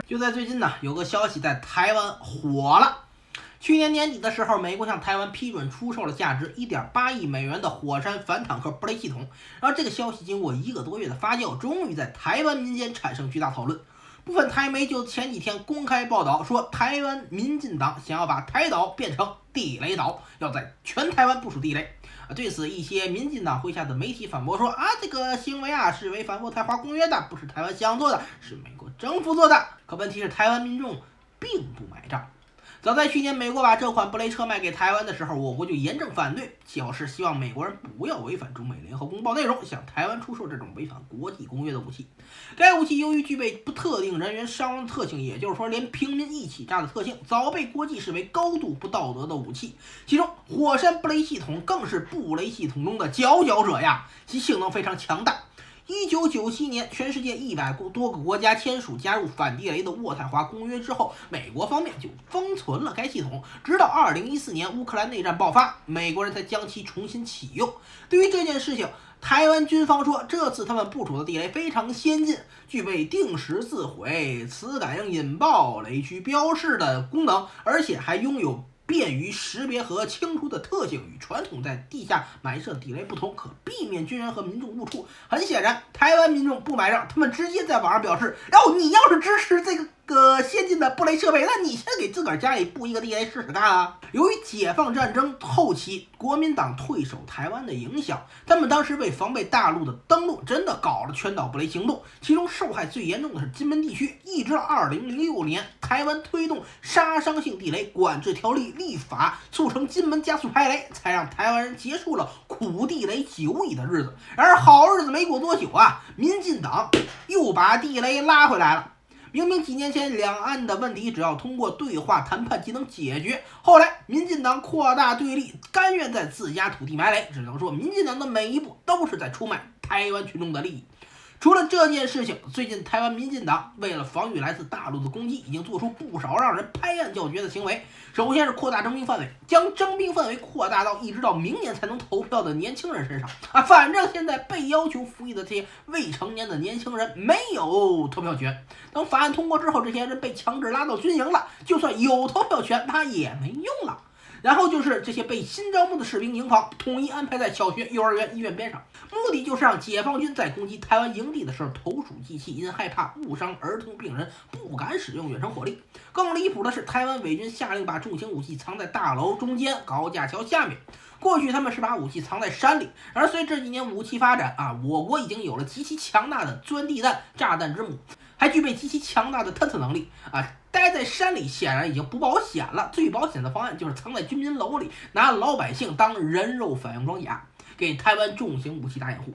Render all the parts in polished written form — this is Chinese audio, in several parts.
就在最近呢，有个消息在台湾火了。去年年底的时候，美国向台湾批准出售了价值1.8亿美元的火山反坦克布雷系统。然后这个消息经过1个多月的发酵，终于在台湾民间产生巨大讨论。部分台媒就前几天公开报道说，台湾民进党想要把台岛变成地雷岛，要在全台湾部署地雷。对此，一些民进党麾下的媒体反驳说，这个行为是违反渥太华公约的，不是台湾想做的，是美国政府做的。可问题是，台湾民众并不买账。早在去年美国把这款布雷车卖给台湾的时候，我国就严正反对，表示希望美国人不要违反中美联合公报内容，向台湾出售这种违反国际公约的武器。该武器由于具备不特定人员伤亡的特性，也就是说连平民一起炸的特性，早被国际视为高度不道德的武器。其中火山布雷系统更是布雷系统中的佼佼者呀，其性能非常强大。1997年，全世界100多个国家签署加入反地雷的渥太华公约之后，美国方面就封存了该系统，直到2014年乌克兰内战爆发，美国人才将其重新启用。对于这件事情，台湾军方说，这次他们部署的地雷非常先进，具备定时自毁、磁感应引爆、雷区标示的功能，而且还拥有便于识别和清除的特性，与传统在地下埋设地雷不同，可避免军人和民众误触。很显然，台湾民众不买账，他们直接在网上表示，你要是支持这个先进的布雷设备，那你先给自个儿家里布一个地雷试试看啊！由于解放战争后期国民党退守台湾的影响，他们当时为防备大陆的登陆，真的搞了全岛布雷行动，其中受害最严重的是金门地区。一直到2006年，台湾推动杀伤性地雷管制条例立法，促成金门加速排雷，才让台湾人结束了苦地雷久矣的日子。然而好日子没过多久民进党又把地雷拉回来了。明明几年前两岸的问题只要通过对话谈判即能解决，后来民进党扩大对立，甘愿在自家土地埋雷，只能说民进党的每一步都是在出卖台湾群众的利益。除了这件事情，最近台湾民进党为了防御来自大陆的攻击，已经做出不少让人拍案叫绝的行为。首先是扩大征兵范围，将征兵范围扩大到一直到明年才能投票的年轻人身上反正现在被要求服役的这些未成年的年轻人没有投票权。等法案通过之后，这些人被强制拉到军营了，就算有投票权，他也没用了。然后就是这些被新招募的士兵营房统一安排在小学、幼儿园、医院边上，目的就是让解放军在攻击台湾营地的时候投鼠忌器，因害怕误伤儿童病人，不敢使用远程火力。更离谱的是，台湾伪军下令把重型武器藏在大楼中间、高架桥下面。过去他们是把武器藏在山里，而随这几年武器发展我国已经有了极其强大的钻地弹、炸弹之母，还具备极其强大的探测能力待在山里显然已经不保险了，最保险的方案就是藏在军民楼里，拿老百姓当人肉反应装甲，给台湾重型武器打掩护。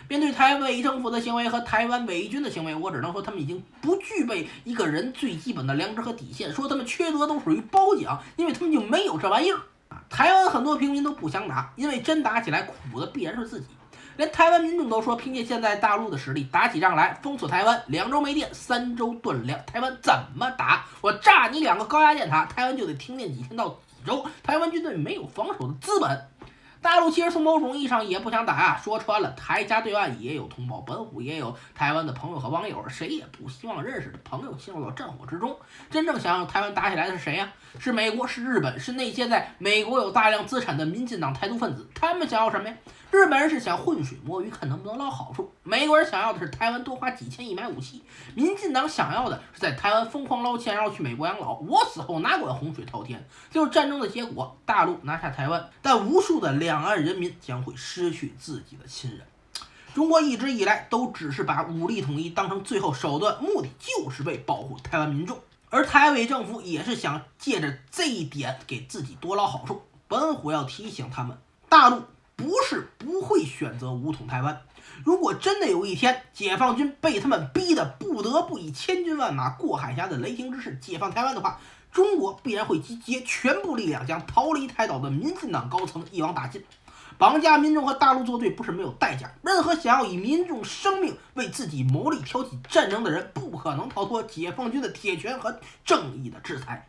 面对台湾伪政府的行为和台湾伪军的行为，我只能说他们已经不具备一个人最基本的良知和底线，说他们缺德都属于褒奖，因为他们就没有这玩意儿台湾很多平民都不想打，因为真打起来苦的必然是自己。连台湾民众都说，凭借现在大陆的实力，打起仗来封锁台湾，2周没电，3周断粮，台湾怎么打？我炸你2个高压电塔，台湾就得停电几天到几周。台湾军队没有防守的资本。大陆其实从某种意义上也不想打说穿了，台家对岸也有同胞，本虎也有台湾的朋友和网友，谁也不希望认识的朋友陷入到战火之中。真正想让台湾打起来的是谁是美国，是日本，是那些在美国有大量资产的民进党台独分子。他们想要什么呀？日本人是想浑水摸鱼，看能不能捞好处；美国人想要的是台湾多花几千亿买武器；民进党想要的是在台湾疯狂捞钱，然后去美国养老。我死后哪管洪水滔天？就是战争的结果，大陆拿下台湾，但无数的两岸人民将会失去自己的亲人。中国一直以来都只是把武力统一当成最后手段，目的就是为保护台湾民众。而台伪政府也是想借着这一点给自己多捞好处。本虎要提醒他们，大陆不是不会选择武统台湾。如果真的有一天解放军被他们逼得不得不以千军万马过海峡的雷霆之势解放台湾的话，中国必然会集结全部力量将逃离台岛的民进党高层一网打尽。绑架民众和大陆作对不是没有代价，任何想要以民众生命为自己谋利挑起战争的人，不可能逃脱解放军的铁拳和正义的制裁。